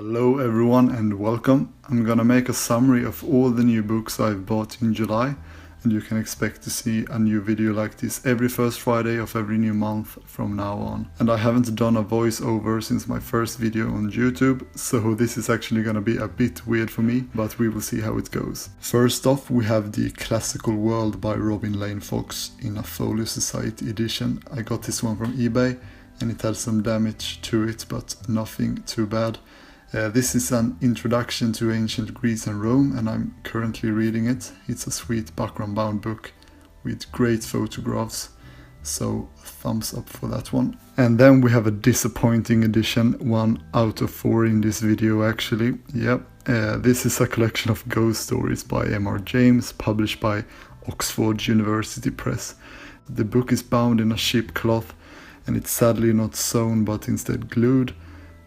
Hello everyone and welcome. I'm gonna make a summary of all the new books I've bought in July, and you can expect to see a new video like this every first Friday of every new month from now on. And I haven't done a voiceover since my first video on YouTube, so this is actually gonna be a bit weird for me, but we will see how it goes. First off, we have The Classical World by Robin Lane Fox in a Folio Society edition. I got this one from eBay and it had some damage to it, but nothing too bad. This is an introduction to ancient Greece and Rome, and I'm currently reading it. It's a sweet background-bound book with great photographs, so thumbs up for that one. And then we have a disappointing edition, 1 out of 4 in this video actually. Yep, this is a collection of ghost stories by M.R. James, published by Oxford University Press. The book is bound in a sheep cloth, and it's sadly not sewn but instead glued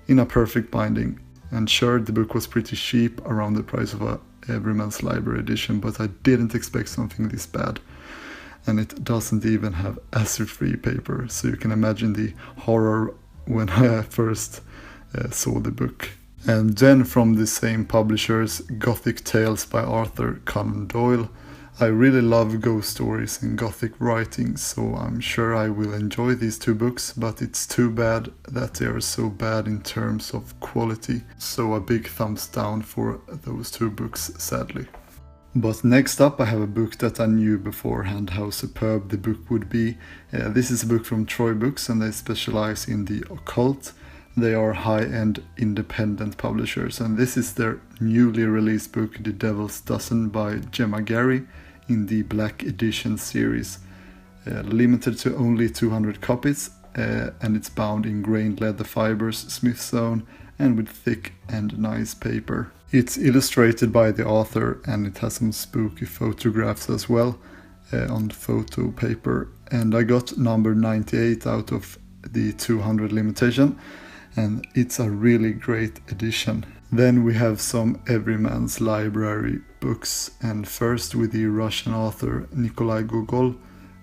in a perfect binding. And sure, the book was pretty cheap, around the price of a Everymans Library edition, but I didn't expect something this bad. And it doesn't even have acid-free paper, so you can imagine the horror when I first saw the book. And then from the same publishers, Gothic Tales by Arthur Conan Doyle. I really love ghost stories and Gothic writing, so I'm sure I will enjoy these two books, but it's too bad that they are so bad in terms of quality. So a big thumbs down for those two books, sadly. But next up I have a book that I knew beforehand how superb the book would be. This is a book from Troy Books, and they specialize in the occult. They are high-end independent publishers, and this is their newly released book The Devil's Dozen by Gemma Gary in the Black Edition series. Limited to only 200 copies, and it's bound in grained leather fibers, Smith sewn, and with thick and nice paper. It's illustrated by the author, and it has some spooky photographs as well on photo paper. And I got number 98 out of the 200 limitation, and it's a really great edition. Then we have some Everymans Library books, and first with the Russian author Nikolai Gogol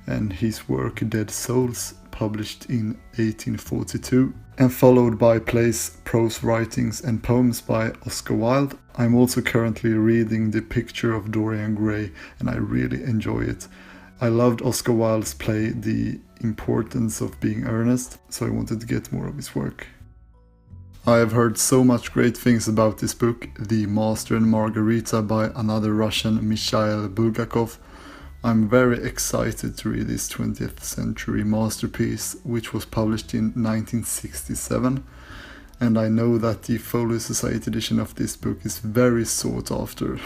and his work Dead Souls, published in 1842, and followed by plays, prose writings and poems by Oscar Wilde. I'm also currently reading The Picture of Dorian Gray, and I really enjoy it. I loved Oscar Wilde's play The Importance of Being Earnest, so I wanted to get more of his work. I have heard so much great things about this book, The Master and Margarita by another Russian, Mikhail Bulgakov. I'm very excited to read this 20th century masterpiece, which was published in 1967. And I know that the Folio Society edition of this book is very sought after.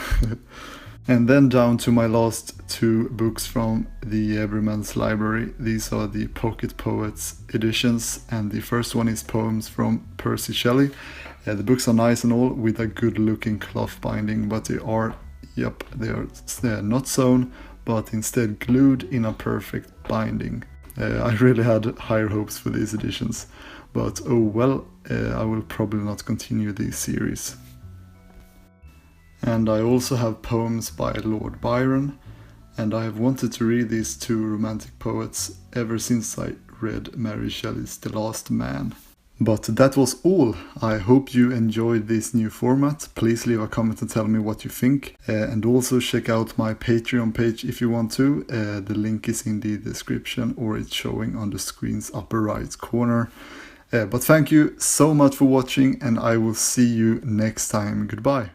And then down to my last two books from the Everymans Library. These are the Pocket Poets editions, and the first one is poems from Percy Shelley. The books are nice and all, with a good looking cloth binding, but they are not sewn, but instead glued in a perfect binding. I really had higher hopes for these editions, but oh well, I will probably not continue this series. And I also have poems by Lord Byron, and I have wanted to read these two romantic poets ever since I read Mary Shelley's The Last Man. But that was all. I hope you enjoyed this new format. Please leave a comment and tell me what you think. And also check out my Patreon page if you want to. The link is in the description, or it's showing on the screen's upper right corner. But thank you so much for watching, and I will see you next time. Goodbye.